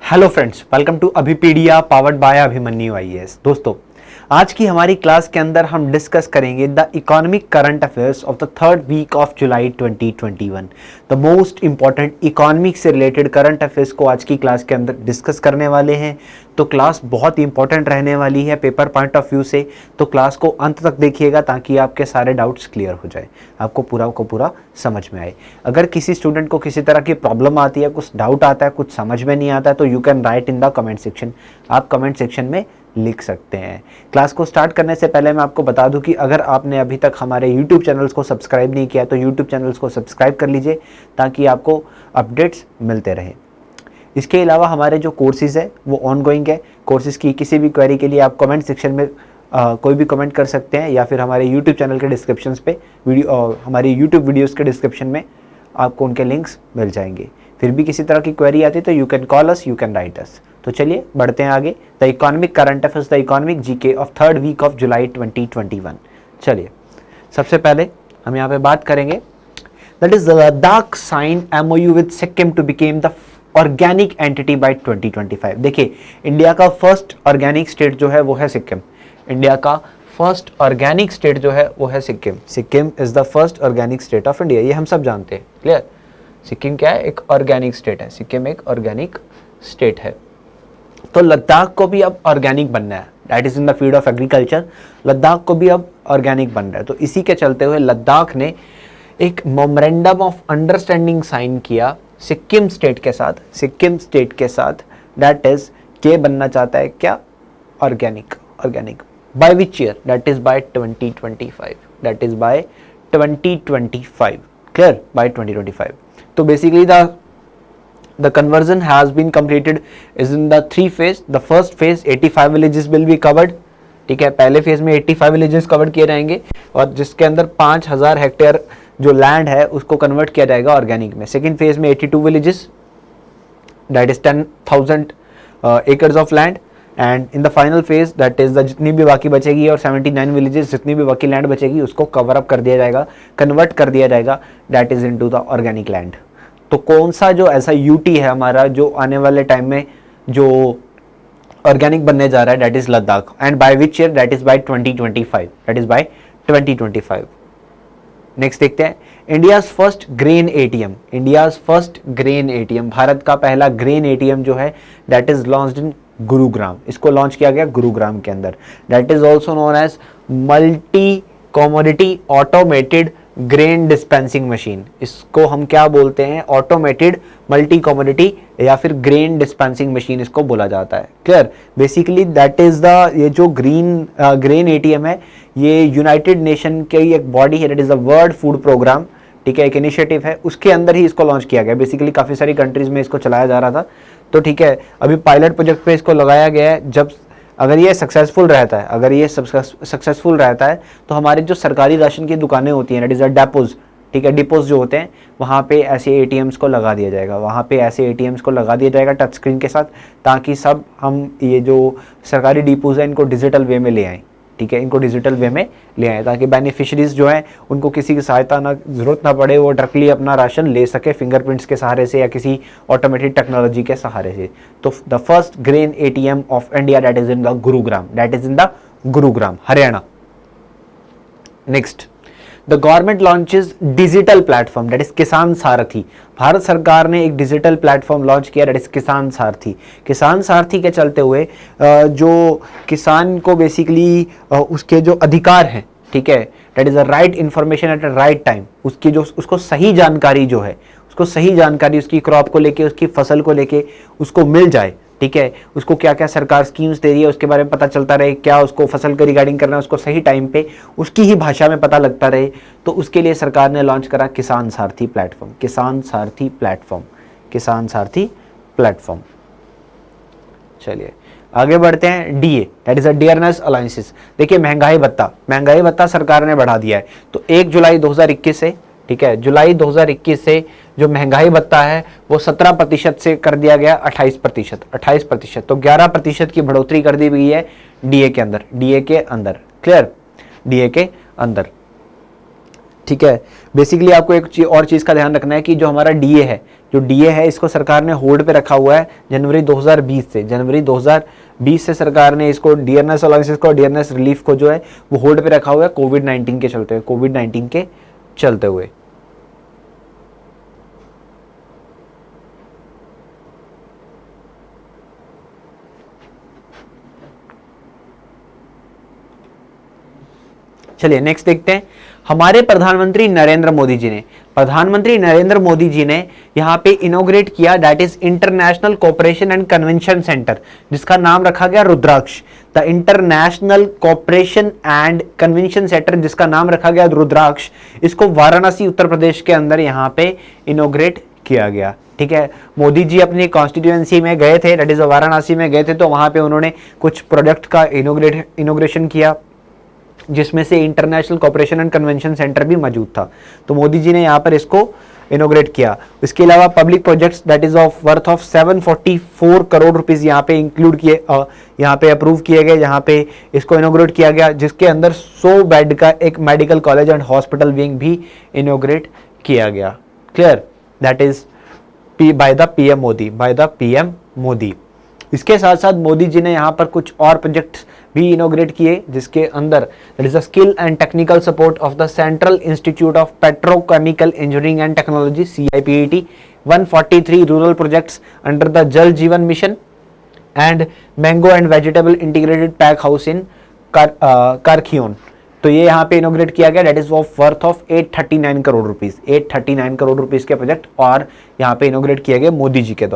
Hello friends, welcome to Abhipedia powered by Abhimanyu IAS. दोस्तों, आज की हमारी क्लास के अंदर हम डिस्कस करेंगे the economic current affairs of the third week of July 2021। The most important economic से रिलेटेड करंट अफेयर्स को आज की क्लास के अंदर डिस्कस करने वाले हैं। तो क्लास बहुत ही इंपॉर्टेंट रहने वाली है पेपर पॉइंट ऑफ व्यू से। तो क्लास को अंत तक देखिएगा ताकि आपके सारे डाउट्स क्लियर हो जाए, आपको पूरा समझ में आए। अगर किसी स्टूडेंट को किसी तरह की प्रॉब्लम आती है, कुछ डाउट आता है, कुछ समझ में नहीं आता है, तो you can right in the comment section. आप कमेंट सेक्शन में लिख सकते हैं। क्लास को स्टार्ट करने से पहले मैं आपको बता दूं कि अगर आपने अभी तक हमारे YouTube चैनल्स को सब्सक्राइब नहीं किया तो YouTube चैनल्स को सब्सक्राइब कर लीजिए ताकि आपको अपडेट्स मिलते रहें। इसके अलावा हमारे जो कोर्सेज़ है वो ऑनगोइंग है। कोर्सेज़ की किसी भी क्वेरी के लिए आप कमेंट सेक्शन में कोई भी कमेंट कर सकते हैं या फिर हमारे YouTube चैनल के डिस्क्रिप्शन पे हमारी YouTube वीडियोज़ के डिस्क्रिप्शन में आपको उनके लिंक्स मिल जाएंगे। फिर भी किसी तरह की क्वेरी आती है तो you can call us, you can write us. तो चलिए बढ़ते हैं आगे। The economic current affairs, the economic GK of third week of July 2021। चलिए सबसे पहले हम यहाँ पे बात करेंगे that is Ladakh sign MOU with Sikkim to become the organic entity by 2025। देखिए, इंडिया का फर्स्ट ऑर्गेनिक स्टेट जो है वो है सिक्किम। इंडिया का फर्स्ट ऑर्गेनिक स्टेट जो है वो है Sikkim. Sikkim is the first organic state of India, ये हम सब जानते हैं। क्लियर? सिक्किम क्या है? एक ऑर्गेनिक स्टेट है। सिक्किम एक ऑर्गेनिक स्टेट है। तो लद्दाख को भी अब ऑर्गेनिक बनना है, that is in the field of agriculture. Ladakh को भी अब ऑर्गेनिक बन रहा है। तो इसी के चलते हुए लद्दाख ने एक मेमोरेंडम ऑफ अंडरस्टैंडिंग साइन किया सिक्किम स्टेट के साथ। सिक्किम स्टेट के साथ दैट इज के बनना चाहता है क्या? Organic. Organic by which year? That is by 2025। That is by 2025। Clear? By 2025। तो basically the conversion has been completed is in the 3 phase. The first phase 85 villages will be covered. ठीक है, पहले phase में 85 villages cover किए जाएंगे और जिसके अंदर 5000 हेक्टेयर जो लैंड है उसको कन्वर्ट किया जाएगा ऑर्गेनिक में। सेकेंड फेज में 82 villages, that is 10,000 acres of land. And in the final phase that is the जितनी भी बाकी बचेगी और 79 विलेजेस जितनी भी बाकी लैंड बचेगी उसको कवर अप कर दिया जाएगा, कन्वर्ट कर दिया जाएगा, that is into the organic land. तो कौन सा जो ऐसा यूटी है हमारा जो आने वाले टाइम में जो ऑर्गेनिक बनने जा रहा है, that is Ladakh. And by which year? That is by 2025। That is by 2025। Next देखते हैं India's first grain ATM. India's first grain ATM, Bharat का पहला ग्रेन एटीएम जो है that is launched in Gurugram. इसको लॉन्च किया गया गुरुग्राम के अंदर। That is also known as multi commodity automated grain dispensing machine. इसको हम क्या बोलते हैं? ऑटोमेटेड मल्टी कमोडिटी या फिर ग्रेन डिस्पेंसिंग मशीन इसको बोला जाता है। Clear? Basically that is the ये जो ग्रेन एटीएम है ये यूनाइटेड नेशन की एक बॉडी है, that is the world food programme. ठीक है, एक इनिशिएटिव है, उसके अंदर ही इसको लॉन्च किया गया। बेसिकली काफ़ी सारी कंट्रीज में इसको चलाया जा रहा था। तो ठीक है, अभी पायलट प्रोजेक्ट पे इसको लगाया गया है। जब अगर ये सक्सेसफुल रहता है, अगर ये सक्सेसफुल रहता है तो हमारे जो सरकारी राशन की दुकानें होती हैं, दैट इज द डेपोज, ठीक है, डिपोज जो होते हैं वहाँ पे ऐसे एटीएम्स को लगा दिया जाएगा। वहाँ पे ऐसे एटीएम्स को लगा दिया जाएगा टच स्क्रीन के साथ, ताकि सब हम ये जो सरकारी डिपोज है इनको डिजिटल वे में ले आएँ। ठीक है, इनको डिजिटल वे में ले आए ताकि बेनिफिशरीज जो हैं उनको किसी की सहायता ना जरूरत ना पड़े, वो डायरेक्टली अपना राशन ले सके फिंगरप्रिंट्स के सहारे से या किसी ऑटोमेटेड टेक्नोलॉजी के सहारे से। तो the first grain ATM of India that is in the Gurugram, that is in the Gurugram, Haryana. Next, the government launches digital platform that is किसान सारथी। भारत सरकार ने एक डिजिटल प्लेटफॉर्म लॉन्च किया दैट इज किसान सारथी। किसान सारथी के चलते हुए जो किसान को बेसिकली उसके जो अधिकार हैं, ठीक है, that is a right information at a right time, उसकी जो उसको सही जानकारी जो है, उसको सही जानकारी उसकी क्रॉप को लेके, उसकी फसल को लेके उसको मिल जाए। ठीक है, उसको क्या क्या सरकार स्कीम्स दे रही है उसके बारे में पता चलता रहे, क्या उसको फसल के रिगार्डिंग करना है उसको सही टाइम पे उसकी ही भाषा में पता लगता रहे। तो उसके लिए सरकार ने लॉन्च करा किसान सारथी प्लेटफॉर्म। किसान सारथी प्लेटफॉर्म, किसान सारथी प्लेटफॉर्म। चलिए आगे बढ़ते हैं। DA that is a dearness allowances. देखिए, महंगाई भत्ता सरकार ने बढ़ा दिया है। तो 1 जुलाई 2021 से, ठीक है, जुलाई 2021 से जो महंगाई भत्ता है वो 17% से कर दिया गया 28%। 28%, तो 11% की बढ़ोतरी कर दी गई है डीए के अंदर। डीए के अंदर, क्लियर? डीए के अंदर। ठीक है। बेसिकली आपको एक और चीज़ का ध्यान रखना है कि जो हमारा डीए है, जो डीए है इसको सरकार ने होल्ड पे रखा हुआ है जनवरी 2020 से सरकार ने इसको डियरनेस अलाउंसेस को, डियरनेस रिलीफ को जो है वो होल्ड पे रखा हुआ है कोविड-19 के चलते हुए। चलिए नेक्स्ट देखते हैं। हमारे प्रधानमंत्री नरेंद्र मोदी जी ने यहां पे इनोग्रेट किया, that is international cooperation and convention centre, जिसका नाम रखा गया Rudraksh. The international cooperation and convention centre, जिसका नाम रखा गया रुद्राक्ष, इसको वाराणसी उत्तर प्रदेश के अंदर यहां पे इनोग्रेट किया गया। ठीक है, मोदी जी अपनी कॉन्स्टिट्यूएंसी में गए थे, दैट इज वाराणसी में गए थे, तो वहां पे उन्होंने कुछ प्रोजेक्ट का इनोग्रेशन किया, जिसमें से international cooperation and convention centre भी मौजूद था। तो मोदी जी ने यहाँ पर इसको इनोग्रेट किया। इसके अलावा public projects that is of worth of 744 crore rupees यहाँ पे इंक्लूड किए, यहाँ पे अप्रूव किए गए, जहाँ पे इसको इनोग्रेट किया गया, जिसके अंदर 100 बेड का एक medical college and hospital wing भी इनोग्रेट किया गया। Clear, that is by the PM Modi. इसके साथ साथ मोदी जी ने यहाँ पर कुछ और प्रोजेक्ट्स भी इनोग्रेट किए, जिसके अंदर that is the skill and technical support of the central institute of petrochemical engineering and technology CIPET, 143 rural projects under the Jal Jeevan mission and mango and vegetable integrated pack house in Karkhiyon. तो ये यहाँ पे inaugurate किया गया, that is of worth of 839 crore rupees, 839 crore rupees के project और यहाँ पे इनोग्रेट किए गए मोदी जी के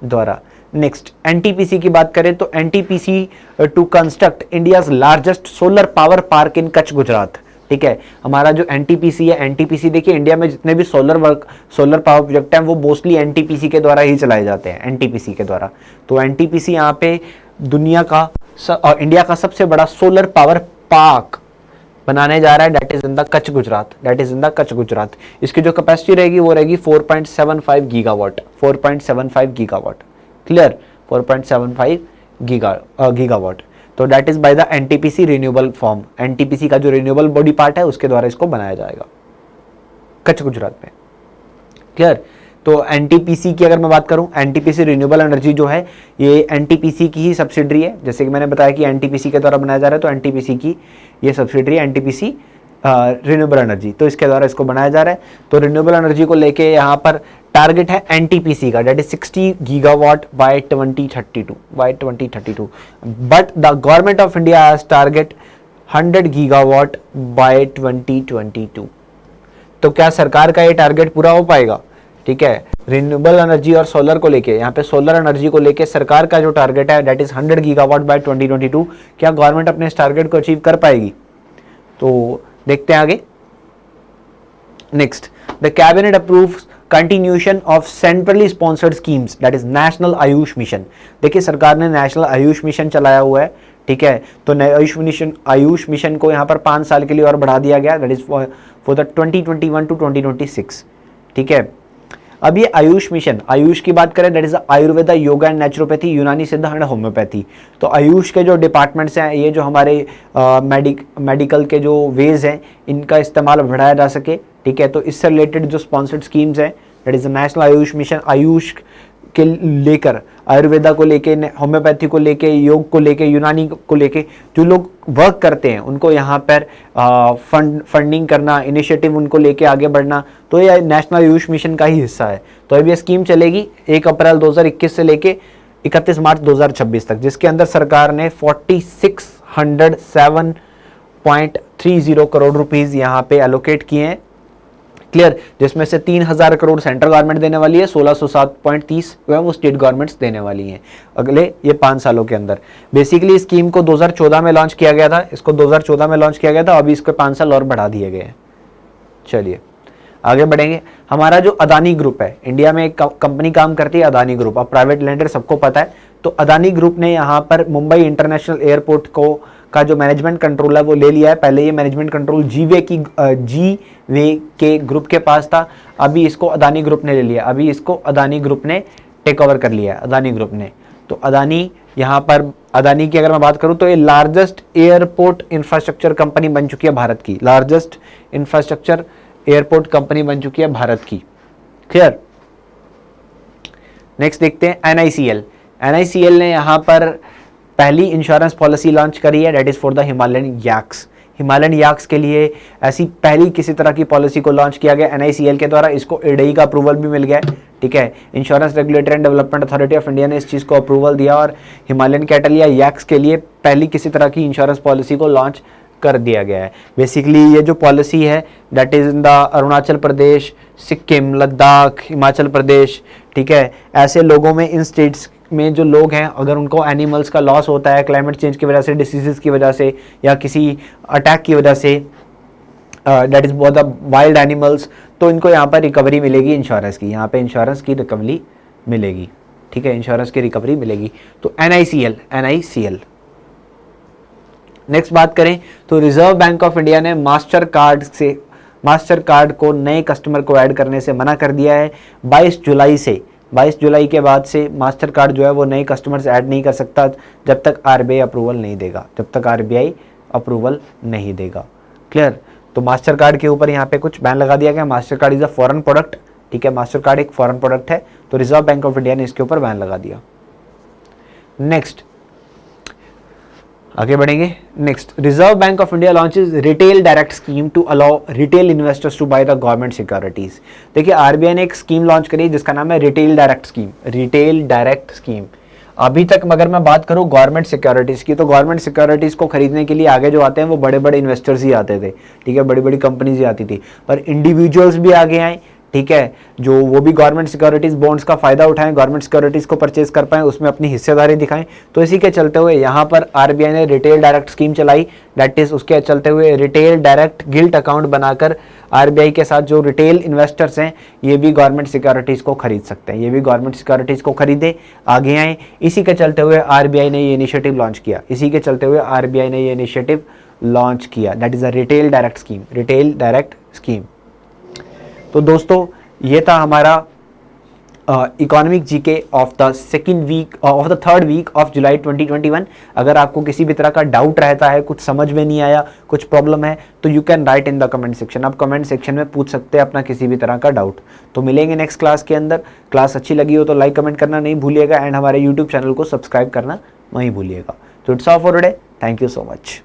द्वारा। नेक्स्ट एनटीपीसी की बात करें तो NTPC to construct India's largest solar power park in Kutch Gujarat. ठीक है, हमारा जो एनटीपीसी है, एनटीपीसी देखिए इंडिया में जितने भी सोलर पावर प्रोजेक्ट हैं वो मोस्टली एनटीपीसी के द्वारा ही चलाए जाते हैं, एनटीपीसी के द्वारा। तो एनटीपीसी यहाँ पे इंडिया का सबसे बड़ा सोलर पावर पार्क बनाने जा रहा है, that is in the Kutch Gujarat. इसकी जो कैपेसिटी रहेगी वो रहेगी 4.75 गीगावाट। Clear, 4.75 gigawatt. तो that is by the NTPC renewable form, NTPC का जो रिन्यूएबल बॉडी पार्ट है उसके द्वारा इसको बनाया जाएगा कच्छ गुजरात में। क्लियर, तो एनटीपीसी की अगर मैं बात करूं, एनटीपीसी रिन्यूएबल एनर्जी जो है ये एनटीपीसी की ही सब्सिडरी है। जैसे कि मैंने बताया कि एनटीपीसी के द्वारा बनाया जा रहा है, तो एनटीपीसी की ये सब्सिडरी है, एनटीपीसी रिन्यूएबल एनर्जी, तो इसके द्वारा इसको बनाया जा रहा है। तो रिन्यूएबल एनर्जी को लेके यहाँ पर टारगेट है एनटीपीसी का, that is 60 gigawatt by 2032, but the government of India has target 100 gigawatt by 2022। तो क्या सरकार का ये टारगेट पूरा हो पाएगा? ठीक है, रिन्यूएबल एनर्जी और सोलर को लेके, यहाँ पे सोलर एनर्जी को लेके सरकार का जो टारगेट है दैट इज 100 गीगावाट बाय 2022, क्या गवर्नमेंट अपने इस टारगेट को अचीव कर पाएगी? तो देखते हैं आगे। Next, the cabinet approves continuation of centrally sponsored schemes, that is national Ayush mission. देखिए सरकार ने नेशनल आयुष मिशन चलाया हुआ है, ठीक है, तो आयुष मिशन को यहाँ पर 5 साल के लिए और बढ़ा दिया गया, that is for the 2021 to 2026। ठीक है, अब ये आयुष मिशन, आयुष की बात करें that is Ayurveda, yoga and naturopathy, यूनानी सिद्ध एंड होम्योपैथी। तो आयुष के जो डिपार्टमेंट्स हैं, ये जो हमारे मेडिकल के जो वेज हैं इनका इस्तेमाल बढ़ाया जा सके। ठीक है, तो इससे रिलेटेड जो स्पॉन्सर्ड स्कीम्स हैं that is national Ayush mission, Ayush के लेकर, आयुर्वेदा को लेके, होम्योपैथी को लेके, योग को लेके, यूनानी को लेके जो लोग वर्क करते हैं उनको यहाँ पर फंडिंग करना, इनिशिएटिव उनको लेके आगे बढ़ना, तो ये नेशनल आयुष मिशन का ही हिस्सा है। तो अब ये स्कीम चलेगी 1 अप्रैल 2021 से लेके 31 मार्च 2026 तक, जिसके अंदर सरकार ने 4607.30 करोड़ रुपीस यहाँ पे एलोकेट किए हैं। क्लियर, जिसमें से 3000 करोड़ सेंट्रल गवर्नमेंट देने वाली है, 1607.30 वो स्टेट गवर्नमेंट्स देने वाली हैं अगले ये 5 सालों के अंदर। बेसिकली स्कीम को 2014 में लॉन्च किया गया था, अभी इसको 5 साल और बढ़ा दिए गए हैं। चलिए आगे बढ़ेंगे। हमारा जो अदानी ग्रुप है, इंडिया में एक कंपनी काम करती है अदानी ग्रुप, अब प्राइवेट लैंडर सबको पता है। तो अदानी ग्रुप ने यहाँ पर मुंबई इंटरनेशनल एयरपोर्ट का जो मैनेजमेंट कंट्रोल है वो ले लिया है। पहले ये मैनेजमेंट कंट्रोल जीवे के ग्रुप के पास था, अभी इसको अदानी ग्रुप ने ले लिया, अभी इसको अदानी ग्रुप ने टेक ओवर कर लिया है, अदानी ग्रुप ने। तो अदानी यहाँ पर अदानी की अगर मैं बात करूं तो ये लार्जेस्ट एयरपोर्ट इंफ्रास्ट्रक्चर कंपनी बन चुकी है भारत की, लार्जेस्ट इंफ्रास्ट्रक्चर एयरपोर्ट कंपनी बन चुकी है भारत की। क्लियर। नेक्स्ट देखते हैं NICL। NICL ने यहां पर पहली इंश्योरेंस पॉलिसी लॉन्च करी है, that is for the Himalayan yaks. Himalayan yaks के लिए ऐसी पहली किसी तरह की पॉलिसी को लॉन्च किया गया NICL के द्वारा। इसको IRDAI का अप्रूवल भी मिल गया है, ठीक है। Insurance regulatory and development authority of India ने इस चीज़ को अप्रूवल दिया और हिमालयन कैटल या याक्स के लिए पहली किसी तरह की इंश्योरेंस पॉलिसी को लॉन्च कर दिया गया है। बेसिकली ये जो पॉलिसी है that is in the Arunachal Pradesh, Sikkim, Ladakh, Himachal Pradesh, ठीक है। ऐसे लोगों में, इन स्टेट्स में जो लोग हैं, अगर उनको एनिमल्स का लॉस होता है क्लाइमेट चेंज की वजह से, डिसीजेस की वजह से या किसी अटैक की वजह से, that is the wild animals, तो इनको यहाँ पर रिकवरी मिलेगी इंश्योरेंस की, यहाँ पे इंश्योरेंस की रिकवरी मिलेगी, ठीक है, इंश्योरेंस की रिकवरी मिलेगी। तो NICL। नेक्स्ट बात करें तो रिजर्व बैंक ऑफ इंडिया ने मास्टर कार्ड को नए कस्टमर को ऐड करने से मना कर दिया है। 22 जुलाई से, 22 जुलाई के बाद से मास्टर कार्ड जो है वो नए कस्टमर्स ऐड नहीं कर सकता जब तक RBI अप्रूवल नहीं देगा, जब तक RBI अप्रूवल नहीं देगा। क्लियर। तो मास्टर कार्ड के ऊपर यहाँ पे कुछ बैन लगा दिया गया। Master card is a foreign product, ठीक है, मास्टर कार्ड एक फॉरेन प्रोडक्ट है, तो रिजर्व बैंक ऑफ इंडिया ने इसके ऊपर बैन लगा दिया। नेक्स्ट आगे बढ़ेंगे। Next, Reserve Bank of India launches retail direct scheme to allow retail investors to buy the government securities. देखिए RBI ने एक स्कीम लॉन्च करी जिसका नाम है retail direct scheme, retail direct scheme. अभी तक अगर मैं बात करूं गवर्नमेंट सिक्योरिटीज की, तो गवर्नमेंट सिक्योरिटीज को खरीदने के लिए आगे जो आते हैं वो बड़े बड़े इन्वेस्टर्स ही आते थे, ठीक है, बड़ी बड़ी कंपनीज ही आती थी, पर इंडिविजुअल्स भी आगे आए, ठीक है, जो वो भी गवर्नमेंट सिक्योरिटीज बॉन्ड्स का फायदा उठाएं, गवर्नमेंट सिक्योरिटीज को परचेज कर पाएं, उसमें अपनी हिस्सेदारी दिखाएं। तो इसी के चलते हुए यहाँ पर RBI ने रिटेल डायरेक्ट स्कीम चलाई, दैट इज उसके चलते हुए रिटेल डायरेक्ट गिल्ट अकाउंट बनाकर RBI के साथ जो रिटेल इन्वेस्टर्स हैं ये भी गवर्नमेंट सिक्योरिटीज को खरीद सकते हैं, ये भी गवर्नमेंट सिक्योरिटीज को खरीदे, आगे आए। इसी के चलते हुए RBI ने ये इनिशिएटिव लॉन्च किया, इसी के चलते हुए RBI ने ये इनिशिएटिव लॉन्च किया, that is a retail direct scheme, retail direct scheme. तो दोस्तों ये था हमारा economic GK of the third week of July 2021। अगर आपको किसी भी तरह का डाउट रहता है, कुछ समझ में नहीं आया, कुछ प्रॉब्लम है, तो you can right in the comment section. आप कमेंट सेक्शन में पूछ सकते हैं अपना किसी भी तरह का डाउट। तो मिलेंगे नेक्स्ट क्लास के अंदर। क्लास अच्छी लगी हो तो लाइक कमेंट करना नहीं भूलिएगा एंड हमारे यूट्यूब चैनल को सब्सक्राइब करना नहीं भूलिएगा। तो it's all for today, thank you so much.